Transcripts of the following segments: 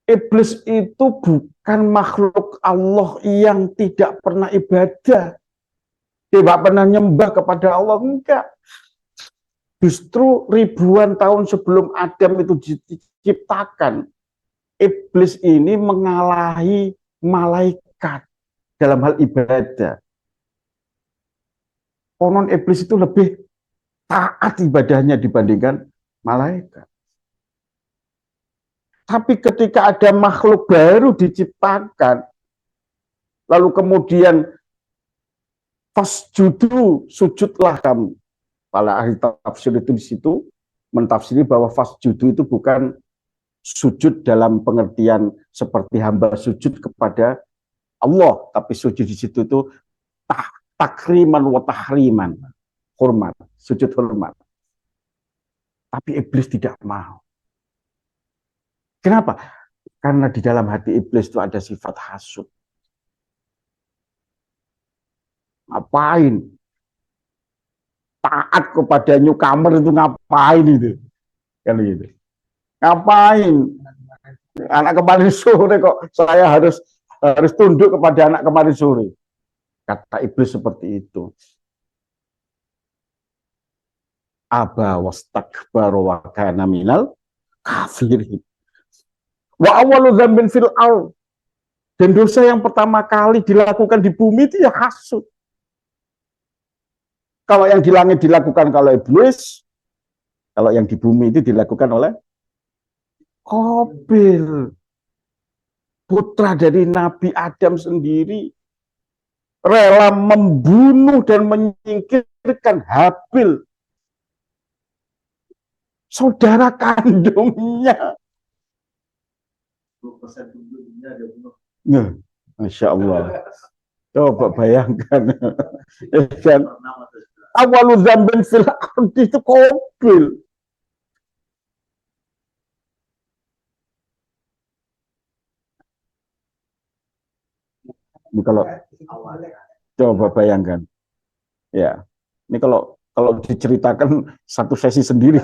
Iblis itu bukan makhluk Allah yang tidak pernah ibadah, tidak pernah nyembah kepada Allah, enggak. Justru ribuan tahun sebelum Adam itu diciptakan, iblis ini mengalahi malaikat dalam hal ibadah. Konon iblis itu lebih taat ibadahnya dibandingkan malaikat. Tapi ketika ada makhluk baru diciptakan, lalu kemudian fasjudu, sujudlah kamu. Para ahli tafsir itu di situ mentafsiri bahwa fasjudu itu bukan sujud dalam pengertian seperti hamba sujud kepada Allah, tapi sujud di situ itu takriman wa tahriman, hormat, sujud hormat. Tapi iblis tidak mau. Kenapa? Karena di dalam hati iblis itu ada sifat hasud. Ngapain? Taat kepada newcomer itu ngapain itu? Kan gitu. Ngapain? Anak kemarin sore kok saya harus tunduk kepada anak kemarin sore. Kata iblis seperti itu. Aba wastakbara wa kana minal kafirin. Wa awwalu dzambin fil ardh. Dan dosa yang pertama kali dilakukan di bumi itu ya hasud. Kalau yang di langit dilakukan kalau iblis, kalau yang di bumi itu dilakukan oleh Qabil, putra dari Nabi Adam sendiri, rela membunuh dan menyingkirkan Habil, saudara kandungnya. Nah, Masya Allah. Coba bayangkan. Awalu dzambin fil ardi itu Qabil. Ini kalau coba bayangkan. Ya. Ini kalau diceritakan satu sesi sendiri.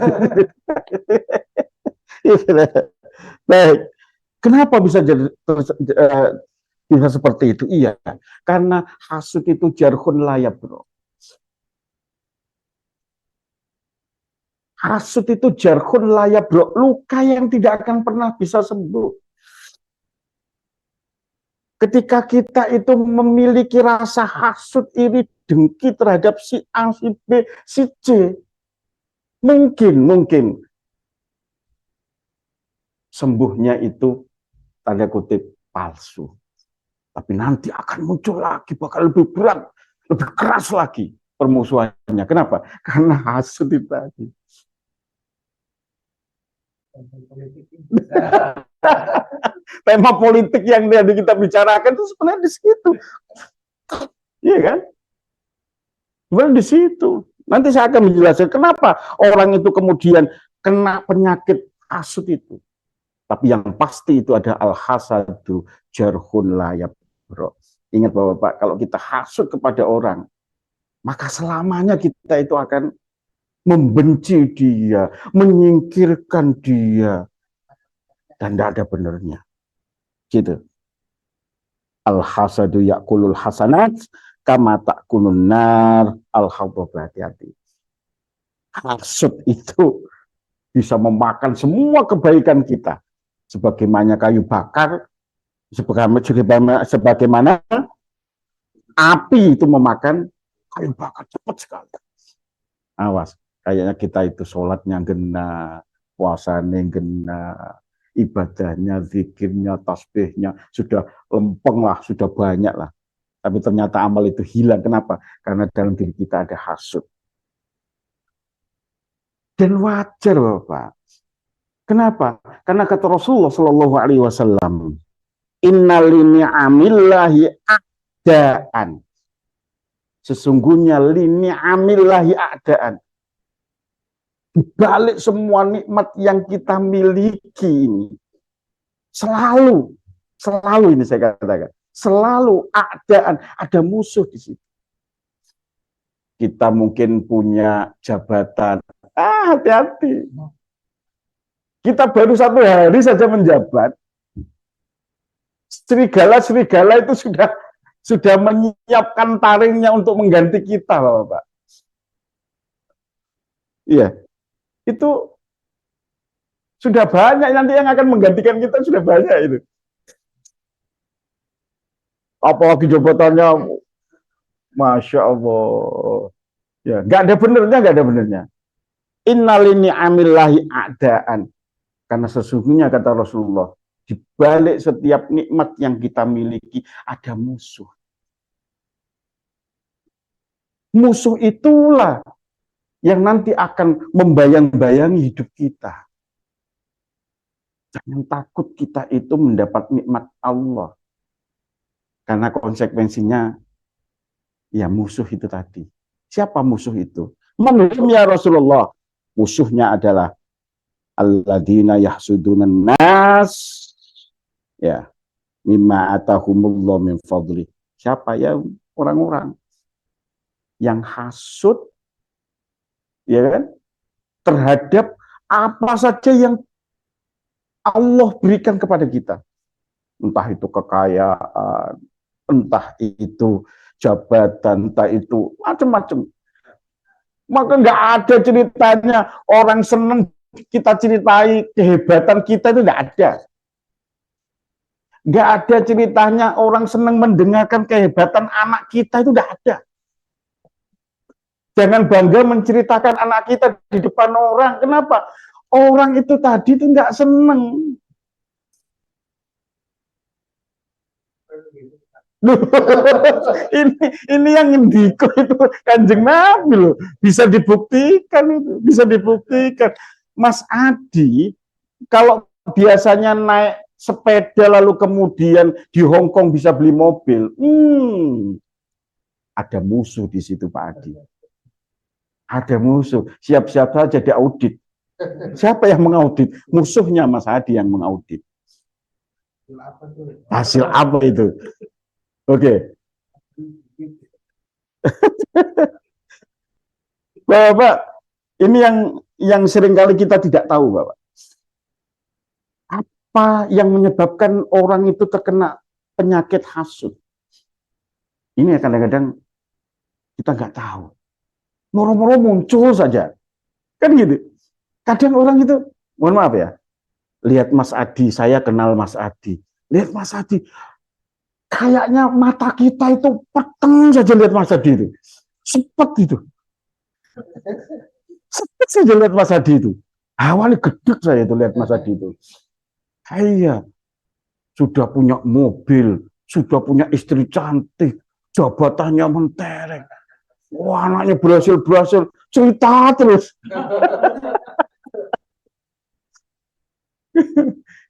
Baik. Kenapa bisa bisa seperti itu? Iya, karena hasud itu jarhun layab, bro. Hasud itu jarhun layab, bro. Luka yang tidak akan pernah bisa sembuh. Ketika kita itu memiliki rasa hasud, iri, dengki terhadap si A, si B, si C, mungkin sembuhnya itu tanda kutip palsu. Tapi nanti akan muncul lagi, bakal lebih berat, lebih keras lagi permusuhannya. Kenapa? Karena hasud itu tadi. Tema politik yang tadi kita bicarakan itu sebenarnya di situ. Iya kan? Sebenarnya di situ. Nanti saya akan menjelaskan kenapa orang itu kemudian kena penyakit hasud itu. Tapi yang pasti itu ada al-hasadu jarhun layab, bro. Ingat Bapak, kalau kita hasud kepada orang, maka selamanya kita itu akan membenci dia, menyingkirkan dia, dan tidak ada benernya. Gitu. Al-hasadu yakulul hasanat kama ta'kulun nar. Al-hawbah, berhati-hati. Hasud itu bisa memakan semua kebaikan kita. Sebagaimana kayu bakar, sebagaimana api itu memakan kayu bakar cepat sekali. Awas, kayaknya kita itu sholatnya gena, puasanya gena, ibadahnya, zikirnya, tasbihnya sudah lempeng lah, sudah banyak lah. Tapi ternyata amal itu hilang. Kenapa? Karena dalam diri kita ada hasud. Dan wajar, Bapak. Kenapa? Karena kata Rasulullah Shallallahu Alaihi Wasallam, innalini amillahi a'daan. Sesungguhnya lini amillahi a'daan. Di balik semua nikmat yang kita miliki ini, selalu ini saya katakan, selalu ada musuh di situ. Kita mungkin punya jabatan, hati-hati. Kita baru 1 hari saja menjabat, Serigala itu sudah menyiapkan taringnya untuk mengganti kita, Bapak. Iya, itu sudah banyak nanti yang akan menggantikan kita, sudah banyak itu. Apalagi jabatannya, Masya Allah. Ya, nggak ada benernya. Innalini amillahi a'daan. Karena sesungguhnya kata Rasulullah, di balik setiap nikmat yang kita miliki ada musuh. Musuh itulah yang nanti akan membayang-bayangi hidup kita. Jangan takut kita itu mendapat nikmat Allah. Karena konsekuensinya, ya musuh itu tadi. Siapa musuh itu? Manhum ya Rasulullah. Musuhnya adalah alladzina yahsudunan nas. Ya, mimma atahumullah min fadli. Siapa ya? Orang-orang yang hasud, ya kan? Terhadap apa saja yang Allah berikan kepada kita. Entah itu kekayaan, entah itu jabatan, entah itu macam-macam. Maka nggak ada ceritanya orang seneng kita ceritai kehebatan kita, itu nggak ada. Nggak ada ceritanya orang seneng mendengarkan kehebatan anak kita, itu nggak ada. Jangan bangga menceritakan anak kita di depan orang. Kenapa? Orang itu tadi itu nggak seneng. ini yang ngendiko itu Kanjeng Nabi loh, bisa dibuktikan itu, bisa dibuktikan. Mas Adi kalau biasanya naik sepeda lalu kemudian di Hong Kong bisa beli mobil, ada musuh di situ Pak Adi. Ada musuh, siap-siap saja diaudit. Siapa yang mengaudit? Musuhnya Mas Adi yang mengaudit. Hasil apa itu? Oke. Bapak, ini yang seringkali kita tidak tahu, Bapak. Apa yang menyebabkan orang itu terkena penyakit hasud? Ini kadang-kadang kita nggak tahu. Moro-moro muncul saja. Kan gitu. Kadang orang itu, mohon maaf ya, lihat Mas Adi, saya kenal Mas Adi. Lihat Mas Adi, kayaknya mata kita itu peteng saja lihat Mas Adi itu. Sepet itu. Sepet saja lihat Mas Adi itu. Awalnya gedek saya itu lihat Mas Adi itu. Iya, sudah punya mobil, sudah punya istri cantik, jabatannya mentereng. Wah, anaknya berhasil, cerita terus.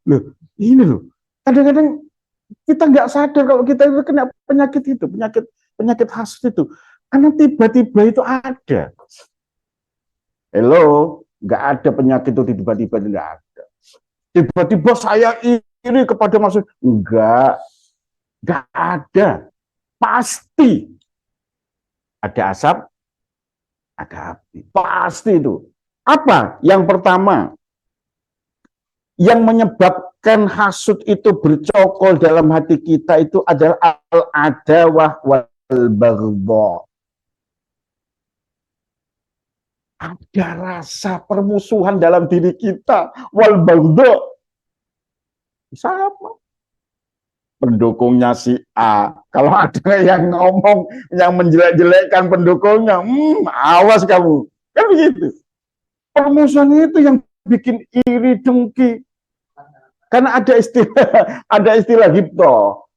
Loh, ini loh. Kadang-kadang kita nggak sadar kalau kita itu kena penyakit itu, penyakit hasud itu. Karena tiba-tiba itu ada. Hello, nggak ada penyakit itu tiba-tiba, nggak ada. Tiba-tiba saya iri kepada maksud, nggak ada. Pasti ada asap, ada api. Pasti itu. Apa? Yang pertama, yang menyebabkan hasud itu bercokol dalam hati kita itu adalah al-adawah wal baghdha. Ada rasa permusuhan dalam diri kita, wal baghdha. Siapa? Pendukungnya si A. Kalau ada yang ngomong, yang menjelek-jelekkan pendukungnya, awas kamu. Kan begitu. Permusuhan itu yang bikin iri, dengki. Karena ada istilah hibtoh.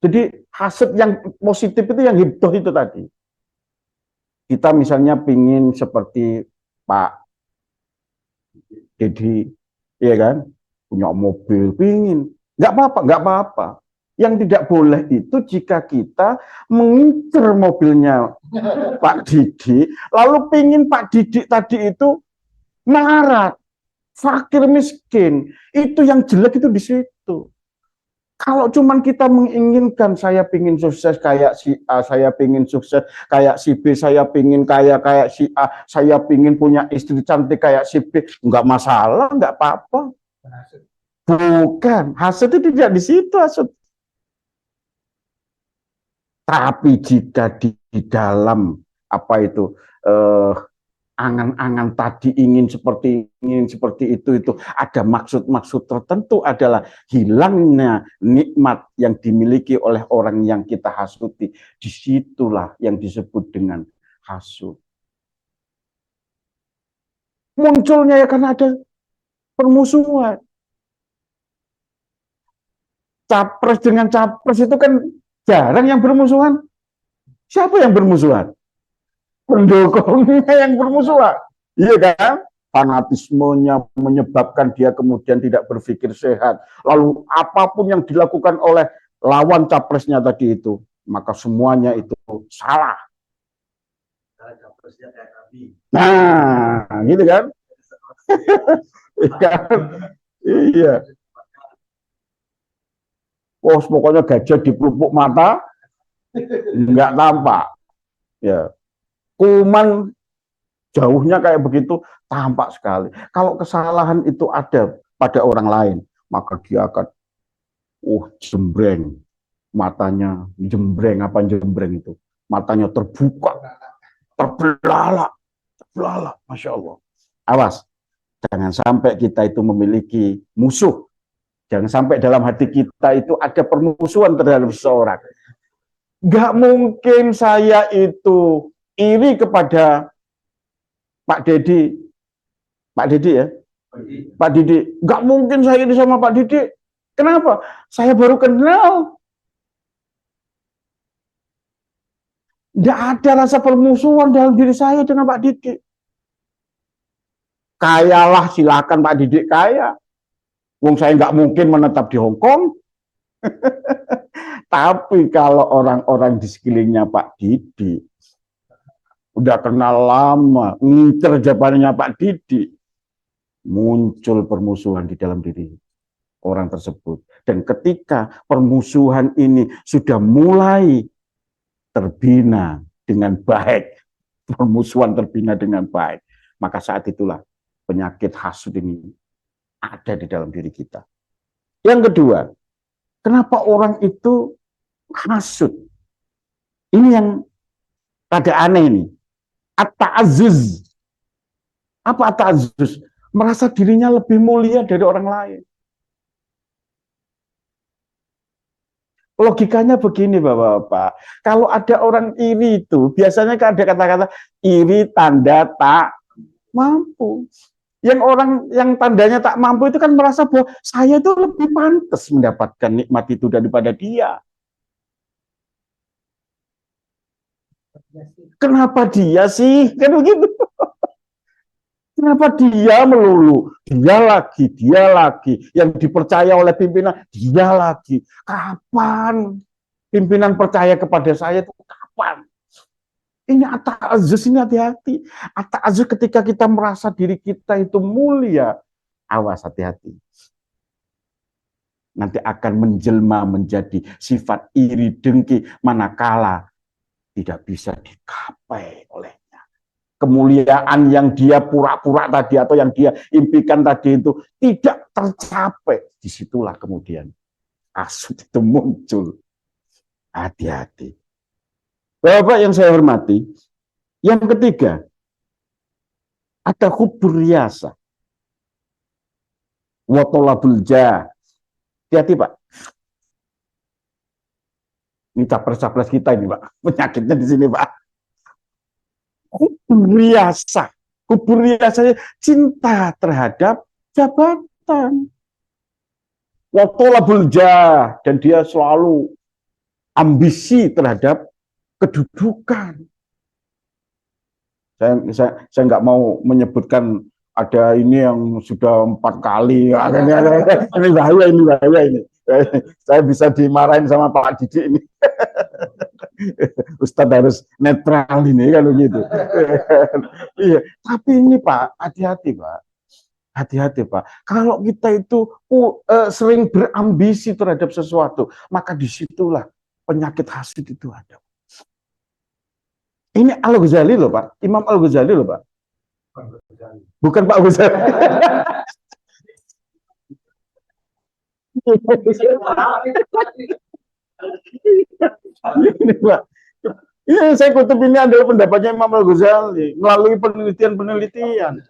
Jadi hasad yang positif itu yang hibtoh itu tadi. Kita misalnya pingin seperti Pak Dedi, ya kan, punya mobil, pingin. Nggak apa-apa. Yang tidak boleh itu jika kita mengincar mobilnya Pak Didi, lalu pingin Pak Didi tadi itu melarat, fakir miskin. Itu yang jelek itu di situ. Kalau cuman kita menginginkan saya pingin sukses kayak si A, saya pingin sukses kayak si B, saya pingin kaya kayak si A, saya pingin punya istri cantik kayak si B, nggak masalah, nggak apa-apa. Bukan, hasud itu tidak di situ hasud. Tapi jika di dalam apa itu angan-angan tadi ingin seperti itu ada maksud-maksud tertentu, adalah hilangnya nikmat yang dimiliki oleh orang yang kita hasuti. Disitulah yang disebut dengan hasud. Munculnya ya karena ada permusuhan. Capres dengan capres itu kan jarang yang bermusuhan. Siapa yang bermusuhan? Pendukungnya yang bermusuhan. Iya kan? Fanatismenya menyebabkan dia kemudian tidak berpikir sehat. Lalu apapun yang dilakukan oleh lawan capresnya tadi itu, maka semuanya itu salah. Nah, gitu kan? Iya. Oh, pokoknya gajah di pelupuk mata nggak tampak. Ya, kuman jauhnya kayak begitu tampak sekali. Kalau kesalahan itu ada pada orang lain, maka dia akan jembreng, matanya jembreng, apa jembreng itu, matanya terbuka, terbelalak, masya Allah. Awas, jangan sampai kita itu memiliki musuh. Jangan sampai dalam hati kita itu ada permusuhan terhadap seseorang. Gak mungkin saya itu iri kepada Pak Dedi. Pak Dedi ya? Pak Didi. Gak mungkin saya iri sama Pak Didi. Kenapa? Saya baru kenal. Gak ada rasa permusuhan dalam diri saya dengan Pak Didi. Kayalah, silakan Pak Didi kaya. Wong saya nggak mungkin menetap di Hong Kong. Tapi kalau orang-orang di sekelilingnya Pak Didi udah kenal lama, ngincer jabatannya Pak Didi, muncul permusuhan di dalam diri orang tersebut. Dan ketika permusuhan ini sudah mulai terbina dengan baik, permusuhan terbina dengan baik, maka saat itulah penyakit hasud ini ada di dalam diri kita. Yang kedua, kenapa orang itu hasud? Ini yang rada aneh ini. At-ta'azzuz. Apa at-ta'azzuz? Merasa dirinya lebih mulia dari orang lain. Logikanya begini, Bapak-bapak. Kalau ada orang iri itu, biasanya kan ada kata-kata iri tanda tak mampu. Yang orang yang tandanya tak mampu itu kan merasa bahwa saya itu lebih pantas mendapatkan nikmat itu daripada dia. Kenapa dia sih? Kan begitu. Kenapa dia melulu? Dia lagi. Yang dipercaya oleh pimpinan, dia lagi. Kapan pimpinan percaya kepada saya itu kapan? Ini at-ta'azzuz, ini hati-hati. At-ta'azzuz ketika kita merasa diri kita itu mulia, awas, hati-hati. Nanti akan menjelma menjadi sifat iri dengki, manakala tidak bisa digapai olehnya. Kemuliaan yang dia pura-pura tadi atau yang dia impikan tadi itu tidak tercapai. Disitulah kemudian hasud itu muncul. Hati-hati. Bapak yang saya hormati, yang ketiga, ada hubur riasa. Wa thalabul jah. Hati-hati, Pak. Ini capres-capres kita ini, Pak. Penyakitnya di sini, Pak. Hubur riasa. Hubur riasa, cinta terhadap jabatan. Wa thalabul jah. Dan dia selalu ambisi terhadap kedudukan. Saya nggak mau menyebutkan ada ini yang sudah 4 kali. Ini bahaya ini. Saya bisa dimarahin sama Pak Didi ini. Ustadz harus netral ini kalau gitu. Iya, tapi ini Pak, hati-hati Pak. Hati-hati Pak. Kalau kita itu sering berambisi terhadap sesuatu, maka disitulah penyakit hasud itu ada. Ini Al-Ghazali loh Pak, Imam Al-Ghazali loh Pak. Bukan Pak Ghazali. Ini Pak. Iya, saya kutip ini adalah pendapatnya Imam Al-Ghazali melalui penelitian-penelitian.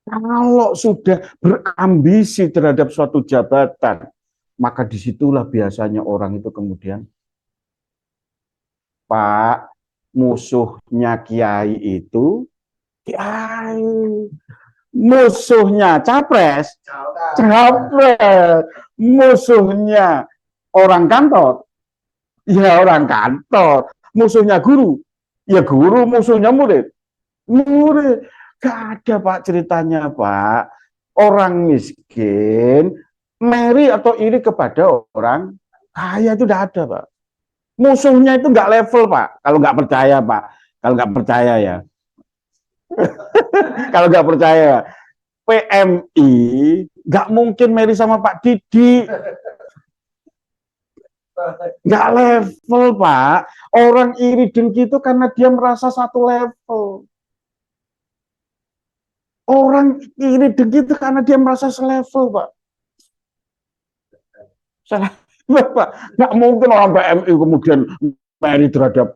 Kalau sudah berambisi terhadap suatu jabatan, maka disitulah biasanya orang itu kemudian, Pak, musuhnya kiai itu kiai, musuhnya capres, capres, musuhnya orang kantor, ya orang kantor, musuhnya guru, ya guru, musuhnya murid, murid. Gak ada Pak ceritanya Pak, orang miskin meri atau iri kepada orang kaya itu tidak ada Pak. Musuhnya itu nggak level Pak, kalau nggak percaya Pak, kalau nggak percaya ya, kalau nggak percaya PMI nggak mungkin meri sama Pak Didi, nggak level Pak. Orang iri dengki itu karena dia merasa satu level. Orang iri dengki itu karena dia merasa selevel Pak. Selevel Pak. Nggak mungkin orang PMI kemudian meri terhadap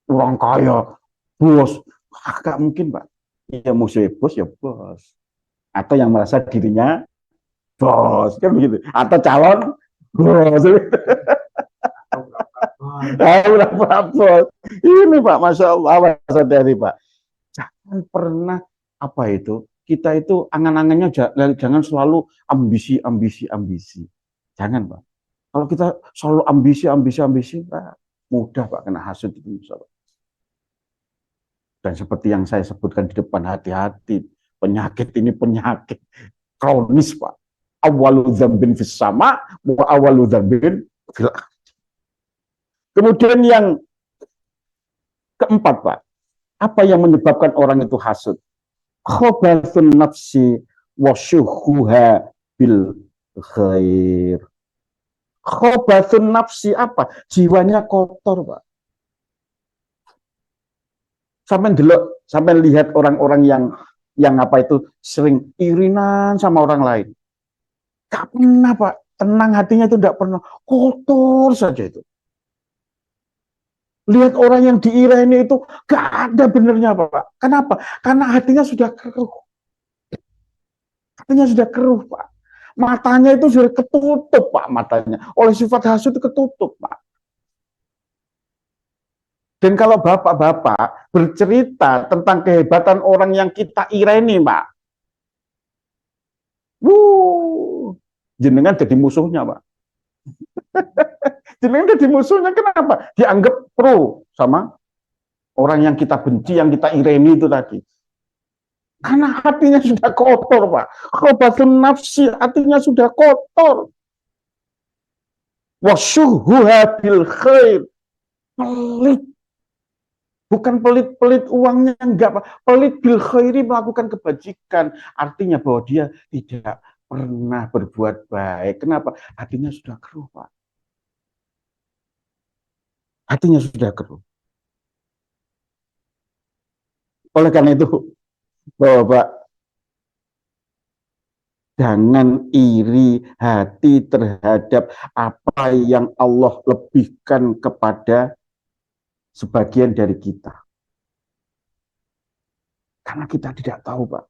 orang kaya, bos. Nggak mungkin Pak. Ya musuh bos ya bos. Atau yang merasa dirinya bos, kan begitu. Atau calon bos. Bos. Ini Pak, Masya Allah, dari Pak. Jangan pernah apa itu, kita itu angan-angannya jangan selalu ambisi, ambisi, ambisi. Jangan Pak. Kalau kita selalu ambisi, ambisi, ambisi, Pak, mudah Pak kena hasud itu. Dan seperti yang saya sebutkan di depan, hati-hati. Penyakit ini penyakit kronis Pak. Awalu dzambin fis sama, wa awalu dzambin fil. Kemudian yang keempat Pak, apa yang menyebabkan orang itu hasud? Khobathun nafsi wa syuhuha bil khair. Khobathun nafsi apa? Jiwanya kotor Pak. Sampai lihat orang-orang yang apa itu sering irinan sama orang lain. Gak pernah Pak, tenang hatinya itu tidak pernah, kotor saja itu. Lihat orang yang diireni itu gak ada benernya Pak. Kenapa? Karena hatinya sudah keruh. Hatinya sudah keruh Pak. Matanya itu sudah ketutup Pak, matanya. Oleh sifat hasud itu ketutup Pak. Dan kalau bapak-bapak bercerita tentang kehebatan orang yang kita ireni, Pak, jenengan jadi musuhnya, Pak. Jenengan jadi musuhnya, kenapa? Dianggap pro sama orang yang kita benci, yang kita ireni itu tadi. Karena hatinya sudah kotor, Pak. Khobatun nafsi, hatinya sudah kotor. Wasyuhuha bil khair. Pelit. Bukan pelit-pelit uangnya, enggak Pak. Pelit bil khairi, melakukan kebajikan. Artinya bahwa dia tidak pernah berbuat baik. Kenapa? Hatinya sudah keruh Pak. Hatinya sudah keruh. Oleh karena itu, Bapak, jangan iri hati terhadap apa yang Allah lebihkan kepada sebagian dari kita. Karena kita tidak tahu, Pak.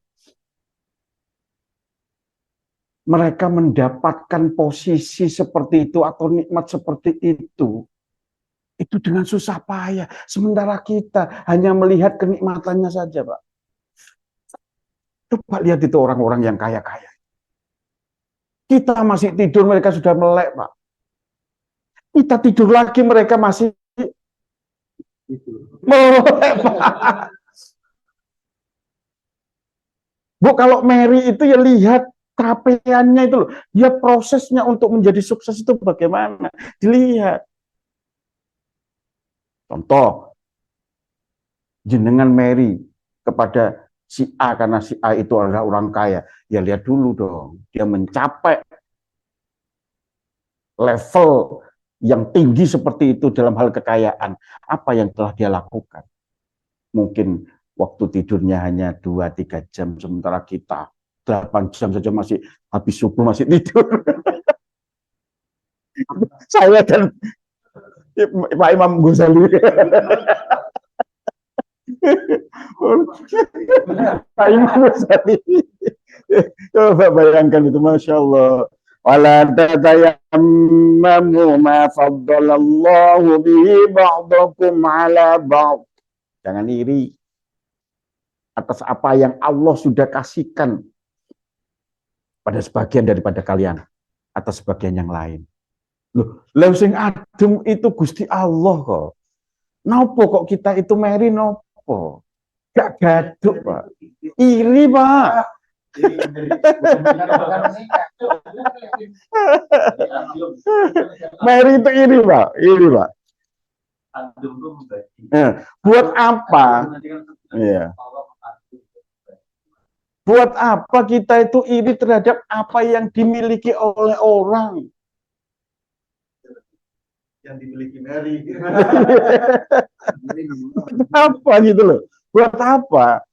Mereka mendapatkan posisi seperti itu atau nikmat seperti itu dengan susah payah. Sementara kita hanya melihat kenikmatannya saja, Pak. Coba lihat itu orang-orang yang kaya-kaya. Kita masih tidur, mereka sudah melek, Pak. Kita tidur lagi, mereka masih melek, Pak. Bu, kalau Mary itu ya lihat capaiannya itu loh. Ya prosesnya untuk menjadi sukses itu bagaimana. Dilihat. Contoh, jenengan Mary kepada si A karena si A itu adalah orang kaya. Ya lihat dulu dong. Dia mencapai level yang tinggi seperti itu dalam hal kekayaan. Apa yang telah dia lakukan? Mungkin waktu tidurnya hanya 2-3 jam, sementara kita 8 jam saja masih habis subuh masih tidur. Saya dan Pak Imam Ghazali. Pak Imam Ghazali. Coba bayangkan itu, Masya Allah. Wala tatayammamu ma faddalallahu bihi ba'dakum ala ba'd. Jangan iri atas apa yang Allah sudah kasihkan pada sebagian daripada kalian atas sebagian yang lain. Loh, lha sing adem itu Gusti Allah kok. Nopo kok kita itu meri nopo? Gak gaduk, Pak. Iri, Pak. Mary itu iri, Pak. Iri, Pak. Buat apa? Iya. Buat apa kita itu iri terhadap apa yang dimiliki oleh orang? Yang dimiliki Mary. Apa gitu loh? Buat apa?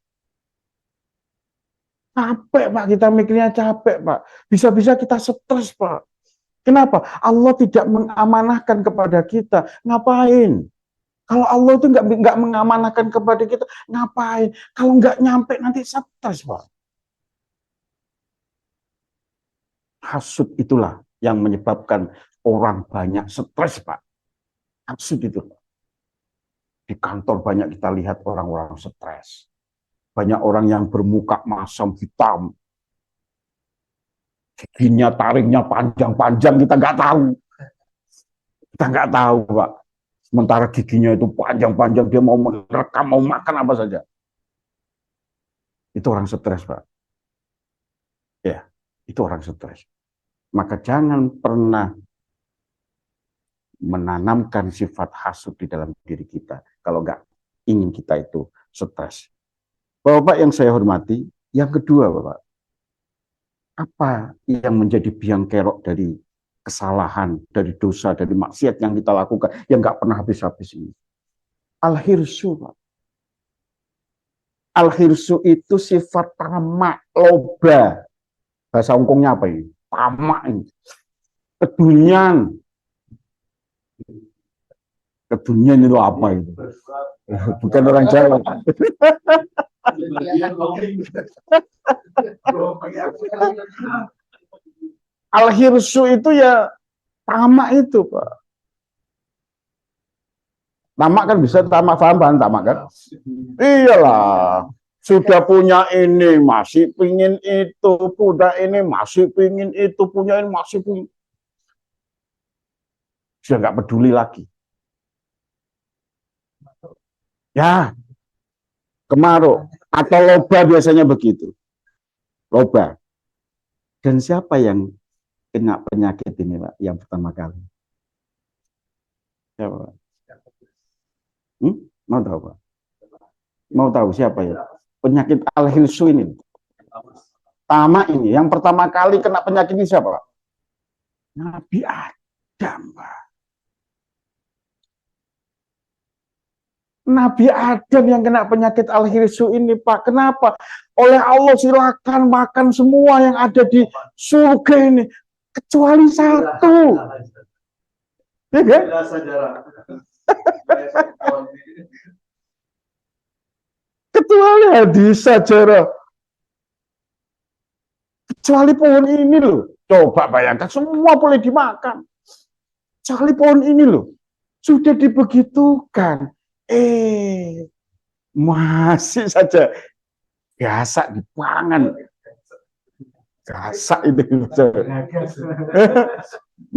Capek, Pak, kita mikirnya capek, Pak. Bisa-bisa kita stres, Pak. Kenapa? Allah tidak mengamanahkan kepada kita. Ngapain? Kalau Allah itu nggak mengamanahkan kepada kita, ngapain? Kalau nggak nyampe nanti stres, Pak. Hasud itulah yang menyebabkan orang banyak stres, Pak. Hasud itu. Di kantor banyak kita lihat orang-orang stres. Banyak orang yang bermuka masam hitam. Giginya, taringnya panjang-panjang, kita nggak tahu. Kita nggak tahu, Pak. Sementara giginya itu panjang-panjang, dia mau merekam, mau makan apa saja. Itu orang stres, Pak. Ya, itu orang stres. Maka jangan pernah menanamkan sifat hasud di dalam diri kita. Kalau nggak ingin kita itu stres. Bapak yang saya hormati, yang kedua, Bapak, apa yang menjadi biang kerok dari kesalahan, dari dosa, dari maksiat yang kita lakukan, yang nggak pernah habis-habis ini? Al-hirsu, Pak. Al-hirsu itu sifat tamak, loba. Bahasa Hongkongnya apa ini? Tamak ini. Kedunian. Kedunian itu apa itu? Bukan orang Jawa. Al-hirsu itu ya tamak itu, Pak. Tamak kan bisa tamak, paham tamak kan? Iyalah. Sudah punya ini, masih pingin itu, punya ini, masih pingin itu, punya ini, masih pingin. Sudah nggak peduli lagi. Ya, kemaruk atau loba biasanya begitu. Loba. Dan siapa yang kena penyakit ini, Pak, yang pertama kali? Siapa, Pak? Mau tahu, Pak? Mau tahu siapa ya? Penyakit al-hirsu ini. Tamak ini. Yang pertama kali kena penyakit ini siapa, Pak? Nabi Adam, Pak. Nabi Adam yang kena penyakit al-hirsu ini, Pak. Kenapa? Oleh Allah silakan makan semua yang ada di surga ini. Kecuali satu. Ya kan? Kecuali hadis saja. Kecuali pohon ini loh. Coba bayangkan, semua boleh dimakan. Kecuali pohon ini loh. Sudah dibegitukan. Masih saja gasak di pangan. Gasak itu.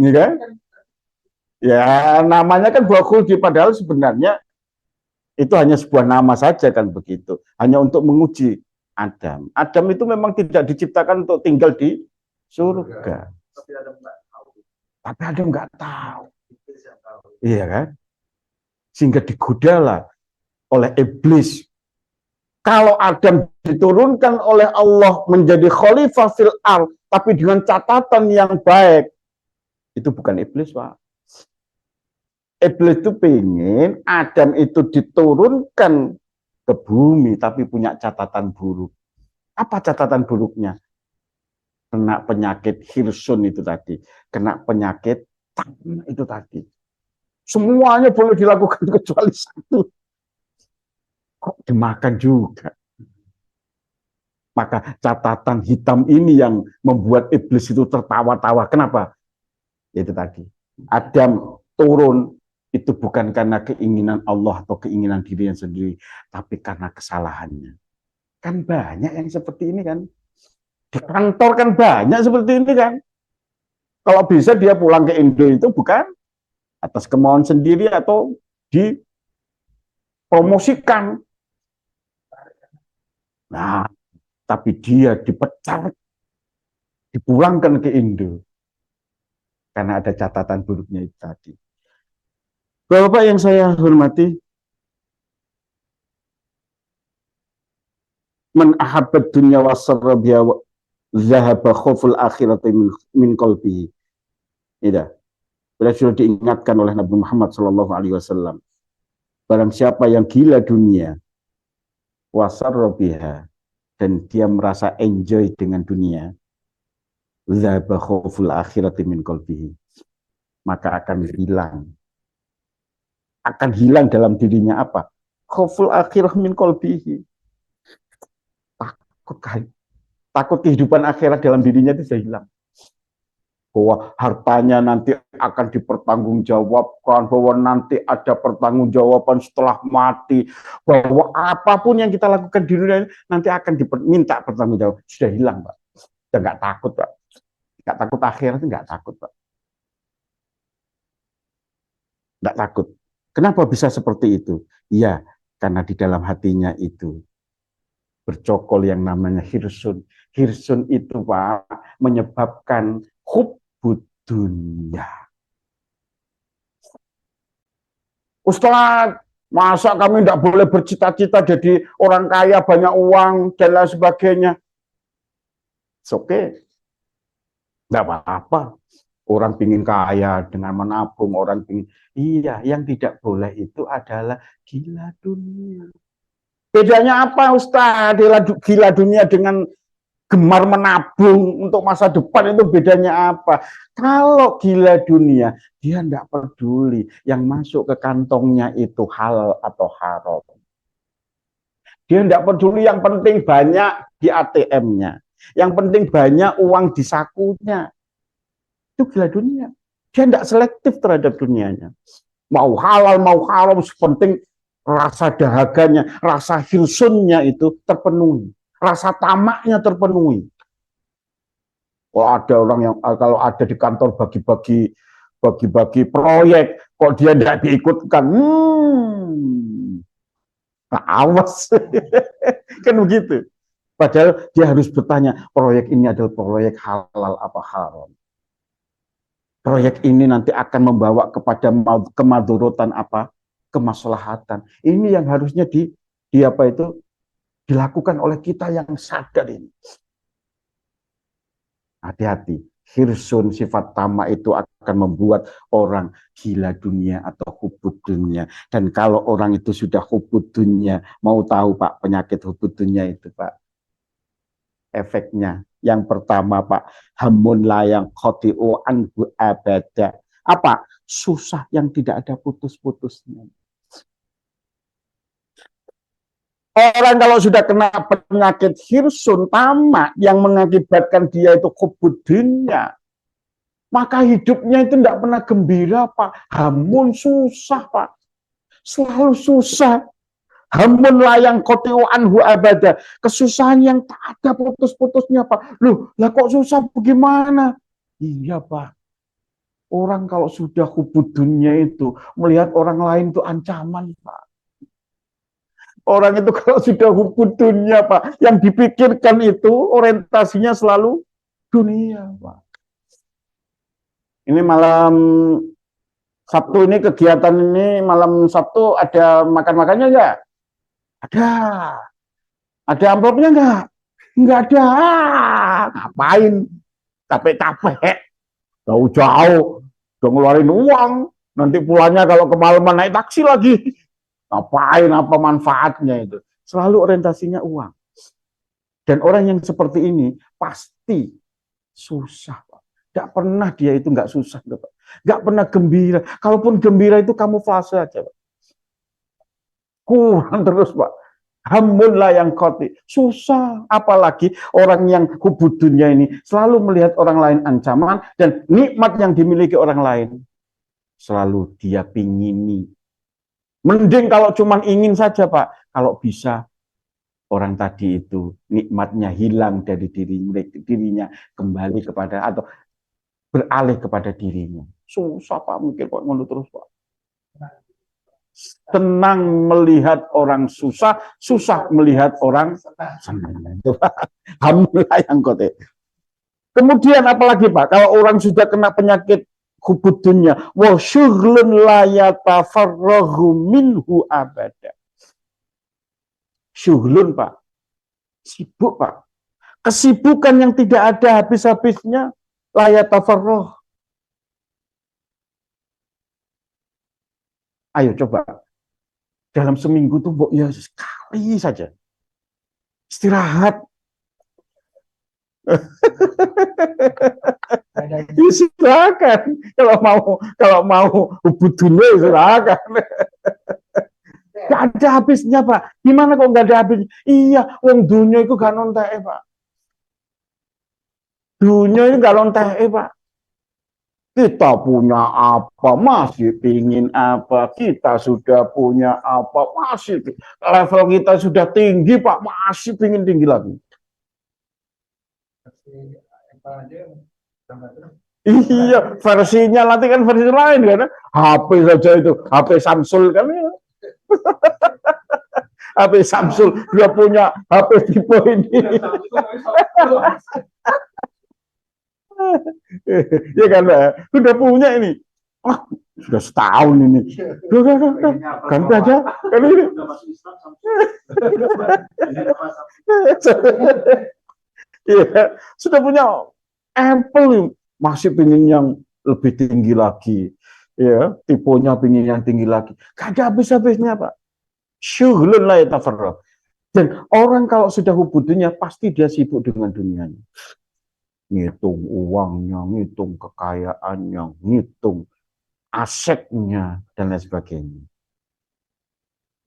Ini kan? Ya, namanya kan buah khuldi, padahal sebenarnya itu hanya sebuah nama saja kan begitu. Hanya untuk menguji Adam. Adam itu memang tidak diciptakan untuk tinggal di surga. Tapi Adam nggak tahu. Iya kan? Sehingga digodalah oleh iblis. Kalau Adam diturunkan oleh Allah menjadi khalifah fil ardh, tapi dengan catatan yang baik, itu bukan iblis, Pak. Iblis itu pengen Adam itu diturunkan ke bumi, tapi punya catatan buruk. Apa catatan buruknya? Kena penyakit hirsun itu tadi, kena penyakit tamma itu tadi. Semuanya boleh dilakukan kecuali satu. Kok dimakan juga? Maka catatan hitam ini yang membuat iblis itu tertawa-tawa. Kenapa? Itu tadi. Adam turun itu bukan karena keinginan Allah atau keinginan dirinya sendiri, tapi karena kesalahannya. Kan banyak yang seperti ini kan. Di kantor kan banyak seperti ini kan. Kalau bisa dia pulang ke Indo itu bukan atas kemauan sendiri atau dipromosikan. Nah, tapi dia dipecat, dipulangkan ke Indo. Karena ada catatan buruknya itu tadi. Bapak yang saya hormati, man ahabbat dunya wasarra biha zahaba khauful akhirati min qalbihi. Tidak. Bila sudah diingatkan oleh Nabi Muhammad SAW. Barang siapa yang gila dunia, wasarra biha, dan dia merasa enjoy dengan dunia, zahaba khauful akhirati min qalbihi, maka akan hilang dalam dirinya apa? Khauful akhirah min qalbihi. Takut kehidupan akhirat dalam dirinya itu sudah hilang. Bahwa hartanya nanti akan dipertanggungjawabkan, bahwa nanti ada pertanggungjawaban setelah mati, bahwa apapun yang kita lakukan di dunia nanti akan diminta pertanggungjawaban. Sudah hilang, Pak. Sudah nggak takut, Pak. Nggak takut akhirat, nggak takut, Pak. Nggak takut. Kenapa bisa seperti itu? Ya, karena di dalam hatinya itu bercokol yang namanya hirsun. Hirsun itu, Pak, menyebabkan hubbud dunya. Ustaz, masa kami tidak boleh bercita-cita jadi orang kaya, banyak uang, dan lain sebagainya? Oke, tidak apa-apa. Orang pingin kaya dengan menabung, orang pingin. Iya, yang tidak boleh itu adalah gila dunia. Bedanya apa, Ustaz? Gila dunia dengan gemar menabung untuk masa depan itu bedanya apa? Kalau gila dunia, dia tidak peduli yang masuk ke kantongnya itu halal atau haram. Dia tidak peduli, yang penting banyak di ATM-nya. Yang penting banyak uang di sakunya. Itu gila dunia. Dia tidak selektif terhadap dunianya. Mau halal, mau haram, penting rasa dahaganya, rasa hirsunnya itu terpenuhi. Rasa tamaknya terpenuhi. Kalau ada di kantor bagi-bagi proyek, kok dia tidak diikutkan, awas. Kan begitu. Padahal dia harus bertanya, proyek ini adalah proyek halal apa haram. Proyek ini nanti akan membawa kepada kemadharatan apa? Kemaslahatan. Ini yang harusnya dilakukan oleh kita yang sadar ini. Hati-hati. Hirsun, sifat tamak itu akan membuat orang gila dunia atau hubud dunia. Dan kalau orang itu sudah hubud dunia, mau tahu Pak penyakit hubud dunia itu Pak? Efeknya. Yang pertama Pak, hamun layang khoti'u anhu abada. Apa? Susah yang tidak ada putus-putusnya. Orang kalau sudah kena penyakit hirsun, tamak, yang mengakibatkan dia itu hubud dunia, maka hidupnya itu tidak pernah gembira Pak. Hamun, susah Pak. Selalu susah. Hamun layang khoti'u anhu abada. Kesusahan yang tak ada putus-putusnya Pak. Loh, lah kok susah bagaimana? Iya Pak. Orang kalau sudah hubud dunia itu, melihat orang lain itu ancaman Pak. Orang itu kalau sudah hubud dunia Pak, yang dipikirkan itu orientasinya selalu dunia Pak. Ini malam Sabtu ini, kegiatan ini malam Sabtu ada makan-makannya enggak? Ada. Ada amplopnya enggak? Enggak ada. Ngapain? Capek-capek. Jauh-jauh. Udah ngeluarin uang. Nanti pulangnya kalau kemalaman naik taksi lagi. Ngapain? Apa manfaatnya itu? selalu orientasinya uang. Dan orang yang seperti ini pasti susah, Pak. Nggak pernah dia itu nggak susah, Pak. Nggak pernah gembira. Kalaupun gembira itu kamuflase aja, Pak. Kurang terus, Pak. Hamun lah yang koti. Susah. Apalagi orang yang hubudunya ini selalu melihat orang lain ancaman dan nikmat yang dimiliki orang lain selalu dia pingini. Mending kalau cuma ingin saja, Pak. Kalau bisa orang tadi itu nikmatnya hilang dari dirinya kembali kepada atau beralih kepada dirinya. Susah, Pak, mikir kok ngono terus, Pak. Tenang melihat orang susah, susah melihat orang senang. Alhamdulillah yang kote. Kemudian apalagi, Pak, kalau orang sudah kena penyakit hubudunya, wa syughlun la yatafarrahu minhu abada. Syughlun, Pak. Sibuk, Pak. Kesibukan yang tidak ada habis-habisnya, la yatafarrah. Ayo coba, dalam seminggu tuh ya sekali saja istirahat. Silakan kalau mau butuhnya silakan. Gak ada habisnya, Pak. Gimana kok gak ada habisnya? Iya, wong dunia itu gak nontek, Pak. Dunia itu gak nontek, Pak. Kita punya apa, masih pingin apa, kita sudah punya apa, masih level kita sudah tinggi, Pak, masih pingin tinggi lagi. Iya, versinya nanti kan versi lain kan, HP saja itu, HP Samsung kan ya. HP Samsung, dia punya HP tipe ini. Ya kan, sudah punya ini. Ah, sudah setahun ini. Udah, ganti aja. Kan ini. Ya, sudah punya Apple, masih pingin yang lebih tinggi lagi. Ya, tipenya pingin yang tinggi lagi. Gak ada habis-habisnya, Pak. Syughlun la yatafarrah. Dan orang kalau sudah hubudunya pasti dia sibuk dengan dunianya. Ngitung uangnya, ngitung kekayaannya, ngitung asetnya, dan lain sebagainya.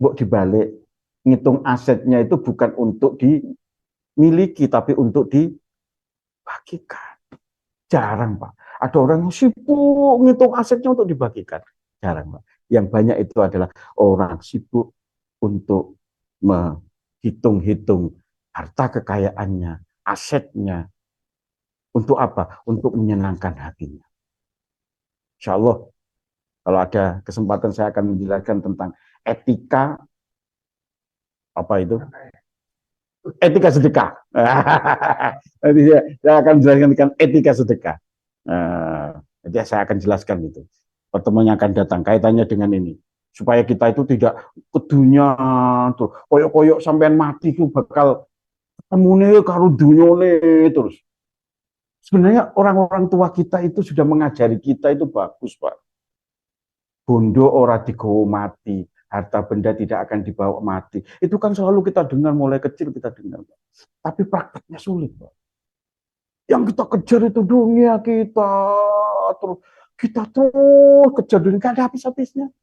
Buk dibalik, ngitung asetnya itu bukan untuk dimiliki, tapi untuk dibagikan. Jarang, Pak. Ada orang yang sibuk ngitung asetnya untuk dibagikan. Jarang, Pak. Yang banyak itu adalah orang sibuk untuk menghitung-hitung harta kekayaannya, asetnya. Untuk apa? Untuk menyenangkan hatinya. Insya Allah, kalau ada kesempatan saya akan menjelaskan tentang etika, apa itu? Etika sedekah. Nanti saya akan menjelaskan tentang etika sedekah. Nanti saya akan jelaskan itu. Pertemuan yang akan datang, kaitannya dengan ini. Supaya kita itu tidak ke dunia, koyok-koyok sampean mati itu bakal ketemunya karo dunia terus. Sebenarnya orang-orang tua kita itu sudah mengajari kita itu bagus, Pak. Bondo ora digowo mati, harta benda tidak akan dibawa mati. Itu kan selalu kita dengar, mulai kecil kita dengar, Pak. Tapi prakteknya sulit, Pak. Yang kita kejar itu dunia kita, terus kita terus kejar dunia, gak ada habis-habisnya.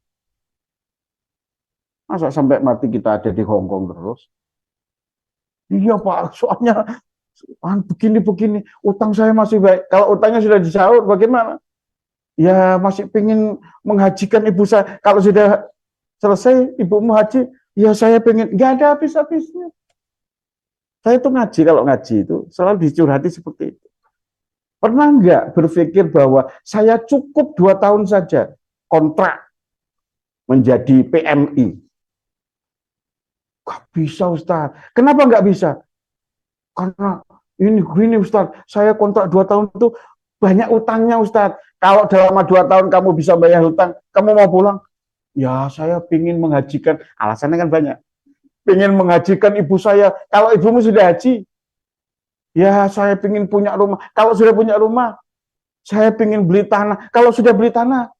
Masa sampai mati kita ada di Hongkong terus? Iya, Pak, soalnya begini-begini, utang saya masih baik. Kalau utangnya sudah disaur, bagaimana? Ya masih pengen menghajikan ibu saya. Kalau sudah selesai ibumu haji, ya saya pengen. Nggak ada habis-habisnya. Saya tuh ngaji, kalau ngaji itu selalu dicurhati seperti itu. Pernah nggak berpikir bahwa saya cukup 2 tahun saja kontrak menjadi PMI? Gak bisa, Ustaz. Kenapa nggak bisa? Karena ini Ustaz, saya kontrak 2 tahun itu banyak utangnya, Ustaz. Kalau dalam 2 tahun kamu bisa bayar hutang, kamu mau pulang? Ya, saya ingin menghajikan, alasannya kan banyak. Ingin menghajikan ibu saya. Kalau ibumu sudah haji, ya saya ingin punya rumah. Kalau sudah punya rumah, saya ingin beli tanah. Kalau sudah beli tanah,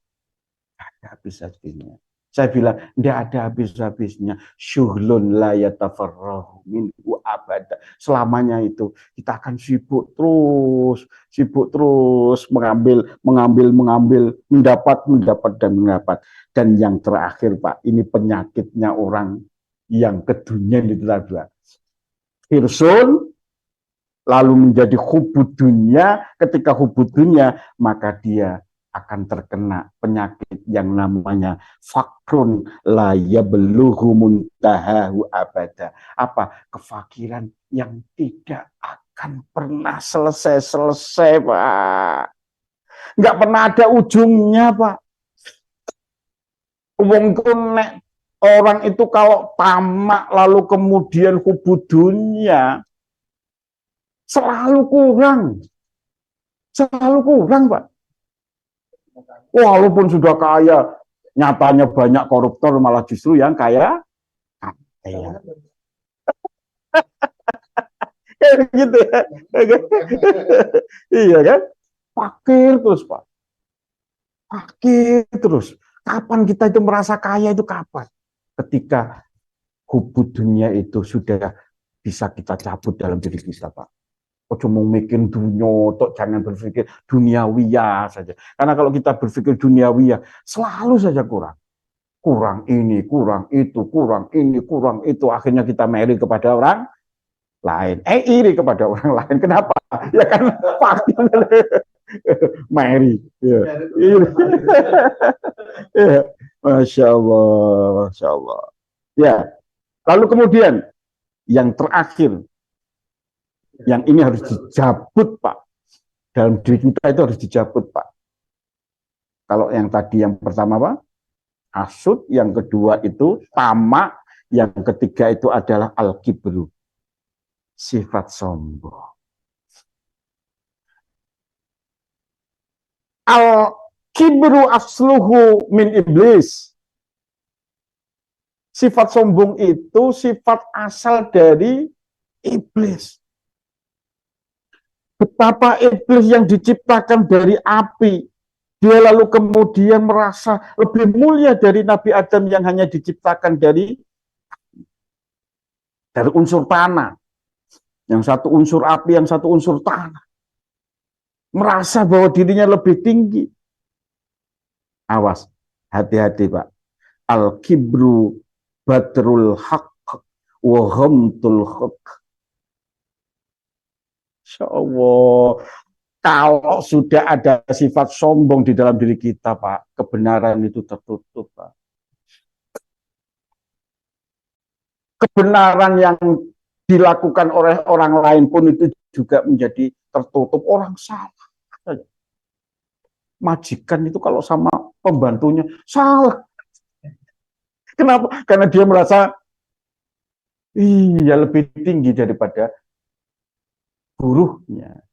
ada habis-habisnya. Saya bilang, tidak ada habis-habisnya. Syuhlun la yatafarrahu minhu abada. Selamanya itu kita akan sibuk terus mengambil, mendapat dan mendapat. Dan yang terakhir, Pak, ini penyakitnya orang yang ke dunia itu adalah hirsun, lalu menjadi hubud dunia. Ketika hubud dunia, maka dia akan terkena penyakit yang namanya fakrun la yablughu muntahahu abada. Apa? Kefakiran yang tidak akan pernah selesai, Pak. Nggak pernah ada ujungnya, Pak. Wong nek orang itu kalau tamak lalu kemudian hubud dunia selalu kurang, Pak. Walaupun sudah kaya, nyatanya banyak koruptor, malah justru yang kaya. Gitu ya. Iya kan? Fakir terus, Pak. Fakir terus. Kapan kita itu merasa kaya itu kapan? Ketika hubud dunia itu sudah bisa kita cabut dalam diri kita, Pak. Ojo mau mikir dunia, jangan berpikir duniawiyah saja. Karena kalau kita berpikir duniawiyah, selalu saja kurang. Kurang ini, kurang itu, kurang ini, kurang itu. Akhirnya kita iri kepada orang lain. Iri kepada orang lain. Kenapa? Ya kan faktor iri. Ya. Ya. Masya Allah, Masya Allah. Ya. Lalu kemudian yang terakhir, yang ini harus dijabut, Pak. Dalam diri kita itu harus dijabut, Pak. Kalau yang tadi yang pertama, Pak, hasud, yang kedua itu tamak, yang ketiga itu adalah al-kibru, sifat sombong. Al-kibru asluhu min iblis. Sifat sombong itu sifat asal dari iblis. Betapa iblis yang diciptakan dari api, dia lalu kemudian merasa lebih mulia dari Nabi Adam yang hanya diciptakan dari unsur tanah. Yang satu unsur api, yang satu unsur tanah. Merasa bahwa dirinya lebih tinggi. Awas, hati-hati, Pak. Al-kibru badrul haqq wa ghamtul haqq. Insya Allah, kalau sudah ada sifat sombong di dalam diri kita, Pak, kebenaran itu tertutup, Pak. Kebenaran yang dilakukan oleh orang lain pun itu juga menjadi tertutup. Orang salah. Majikan itu kalau sama pembantunya salah. Kenapa? Karena dia merasa iya lebih tinggi daripada buruhnya,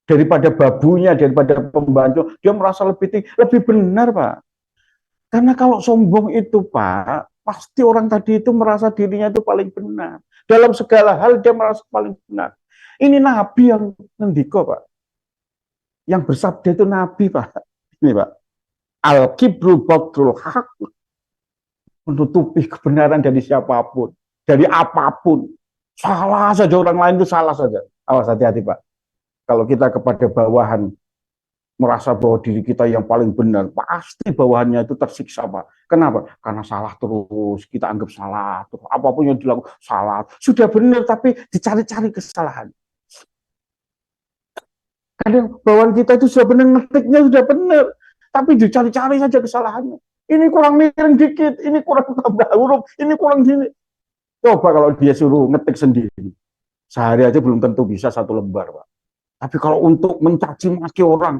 daripada babunya, daripada pembantu. Dia merasa lebih tinggi, lebih benar, Pak. Karena kalau sombong itu, Pak, pasti orang tadi itu merasa dirinya itu paling benar. Dalam segala hal dia merasa paling benar. Ini Nabi yang ngendiko, Pak. Yang bersabda itu Nabi, Pak. Ini, Pak. Al-kibru batrul haq. Menutupi kebenaran dari siapapun, dari apapun. Salah saja orang lain itu salah saja. Awas, hati-hati, Pak. Kalau kita kepada bawahan merasa bahwa diri kita yang paling benar, pasti bawahannya itu tersiksa, Pak. Kenapa? Karena salah terus, kita anggap salah terus. Apapun yang dilakukan salah. Sudah benar tapi dicari-cari kesalahan. Kadang bawahan kita itu sudah benar, ngetiknya sudah benar, tapi dicari-cari saja kesalahannya. Ini kurang miring dikit, ini kurang tambah huruf, ini kurang gini. Coba kalau dia suruh ngetik sendiri, sehari aja belum tentu bisa satu lembar, Pak. Tapi kalau untuk mencaci maki orang,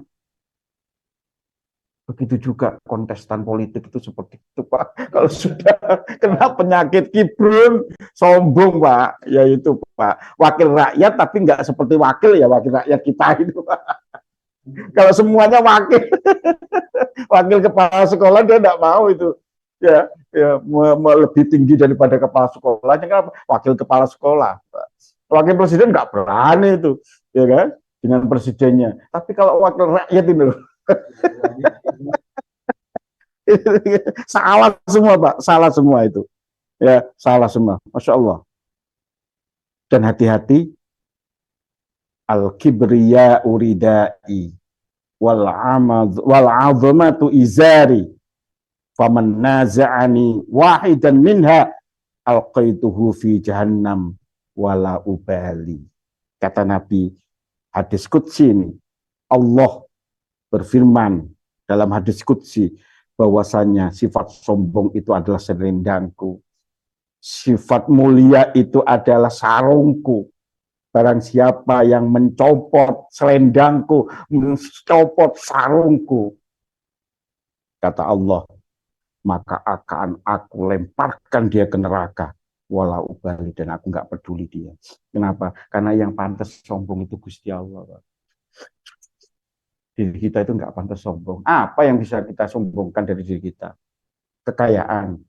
begitu juga kontestan politik itu seperti itu, Pak. Kalau sudah kena penyakit kibrun, sombong, Pak, yaitu Pak, wakil rakyat tapi nggak seperti wakil ya wakil rakyat kita itu, Pak. Kalau semuanya wakil, wakil kepala sekolah dia nggak mau itu, ya lebih tinggi daripada kepala sekolahnya kan wakil kepala sekolah. Wakil presiden nggak berani itu, ya kan, dengan presidennya. Tapi kalau wakil rakyat itu Salah semua, Pak. Salah semua itu. Ya, salah semua. Masya Allah. Dan hati-hati, al-kibriya uridai wal azamatu izari faman naza'ani wahidan minha alqaituhu fi jahannam wala ubali. Kata Nabi, hadis qudsi ini, Allah berfirman dalam hadis qudsi bahwasanya sifat sombong itu adalah selendangku, sifat mulia itu adalah sarungku. Barang siapa yang mencopot selendangku, mencopot sarungku, kata Allah, maka akan aku lemparkan dia ke neraka. Walau ubali, dan aku nggak peduli dia. Kenapa? Karena yang pantas sombong itu Gusti Allah, Pak. Diri kita itu nggak pantas sombong. Apa yang bisa kita sombongkan dari diri kita? Kekayaan.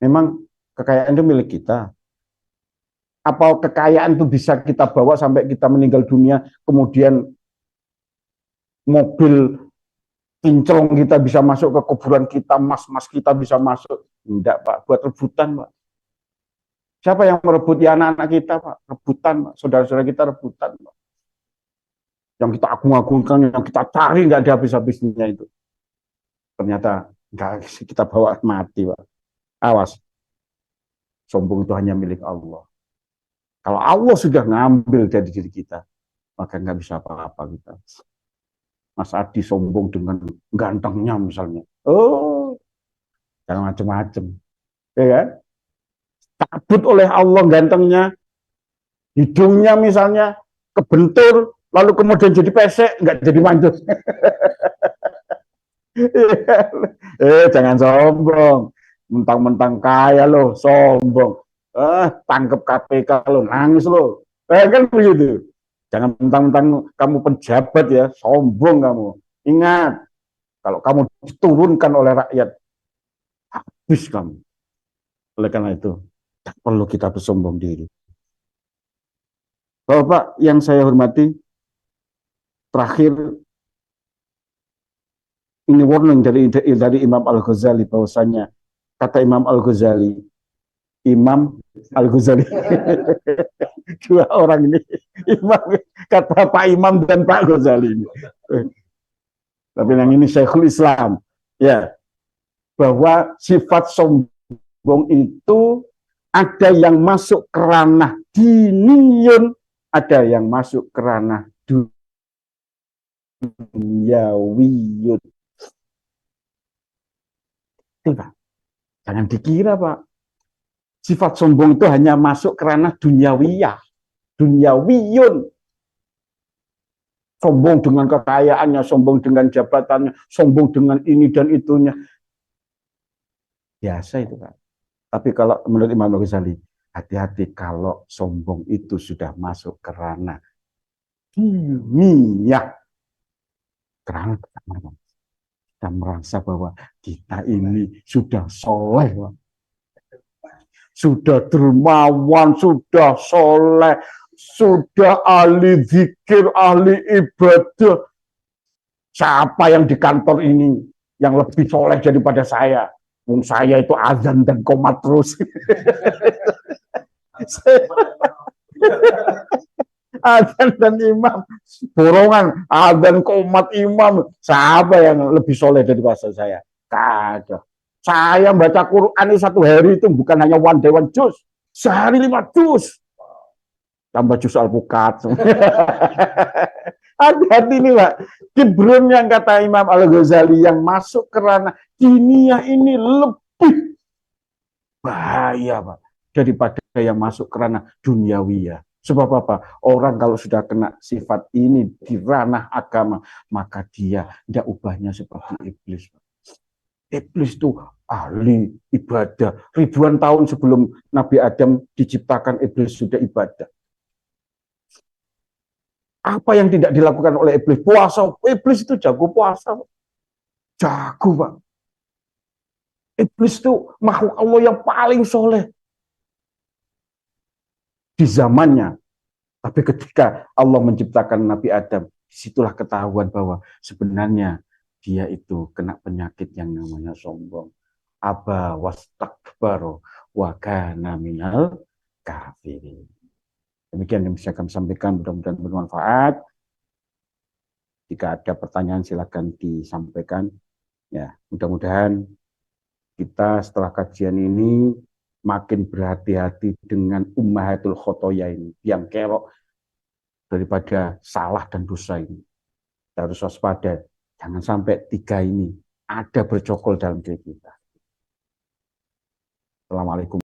Memang kekayaan itu milik kita. Apa kekayaan itu bisa kita bawa sampai kita meninggal dunia, kemudian mobil kinclong kita bisa masuk ke kuburan kita, mas-mas kita bisa masuk? Enggak, Pak. Buat rebutan, Pak. Siapa yang merebut? Ya anak-anak kita, Pak. Rebutan, Pak. Saudara-saudara kita rebutan, Pak. Yang kita agung-agungkan, yang kita cari nggak ada habis-habisnya itu. Ternyata nggak, kita bawa mati, Pak. Awas. Sombong itu hanya milik Allah. Kalau Allah sudah ngambil dari diri kita, maka nggak bisa apa-apa kita. Mas Adi sombong dengan gantengnya misalnya. Oh, jangan macam-macam. Ya kan? Takut oleh Allah gantengnya, hidungnya misalnya kebentur, lalu kemudian jadi pesek, nggak jadi manjut. Jangan sombong. Mentang-mentang kaya lo, sombong. Tangkep KPK lo, nangis lo. Kan begitu. Jangan mentang-mentang kamu pejabat ya, sombong kamu. Ingat, kalau kamu diturunkan oleh rakyat, habis kamu. Oleh karena itu, tak perlu kita bersombong diri. Bapak yang saya hormati, terakhir, ini warning dari Imam Al-Ghazali, bahwasanya kata Imam Al-Ghazali, dua orang ini, Imam, kata Pak Imam dan Pak Ghazali ini. Tapi yang ini Syekhul Islam, ya, bahwa sifat sombong itu ada yang masuk ke ranah diniyun, ada yang masuk ke ranah dunyawiyun. Pak, jangan dikira, Pak, sifat sombong itu hanya masuk ke ranah dunyawiyah, dunyawiyun. Sombong dengan kekayaannya, sombong dengan jabatannya, sombong dengan ini dan itunya. Biasa itu, Pak. Tapi kalau menurut Imam Ghazali, hati-hati kalau sombong itu sudah masuk ke ranah diniyah. Karena kita merasa bahwa kita ini sudah soleh, Pak. Sudah dermawan, sudah soleh, sudah ahli zikir, ahli ibadah. Siapa yang di kantor ini yang lebih soleh daripada saya? Saya itu azan dan qomat terus. Azan dan imam, borongan, azan qomat imam. Siapa yang lebih soleh daripada saya? Kagak. Saya baca Quran satu hari itu bukan hanya one day one juz, sehari 5 juz. Tambah juz Al-Bukat. Hati-hati nih, Pak. Kibrun yang kata Imam Al-Ghazali yang masuk ke ranah diniyah ini lebih bahaya, Pak, daripada yang masuk ke ranah duniawiyah. Sebab apa? Orang kalau sudah kena sifat ini di ranah agama, maka dia tidak ubahnya seperti iblis, Pak. Iblis itu ahli ibadah. Ribuan tahun sebelum Nabi Adam diciptakan, iblis sudah ibadah. Apa yang tidak dilakukan oleh iblis? Puasa. Iblis itu jago puasa. Jago, Pak. Iblis itu makhluk Allah yang paling soleh di zamannya. Tapi ketika Allah menciptakan Nabi Adam, disitulah ketahuan bahwa sebenarnya dia itu kena penyakit yang namanya sombong. Aba wastakbaro wa kana minal kafirin. Demikian yang bisa kami sampaikan, mudah-mudahan bermanfaat. Jika ada pertanyaan silakan disampaikan. Ya, mudah-mudahan kita setelah kajian ini makin berhati-hati dengan ummahatul khotoya ini, yang kerok daripada salah dan dosa ini. Kita harus waspada, jangan sampai tiga ini ada bercokol dalam diri kita. Assalamualaikum.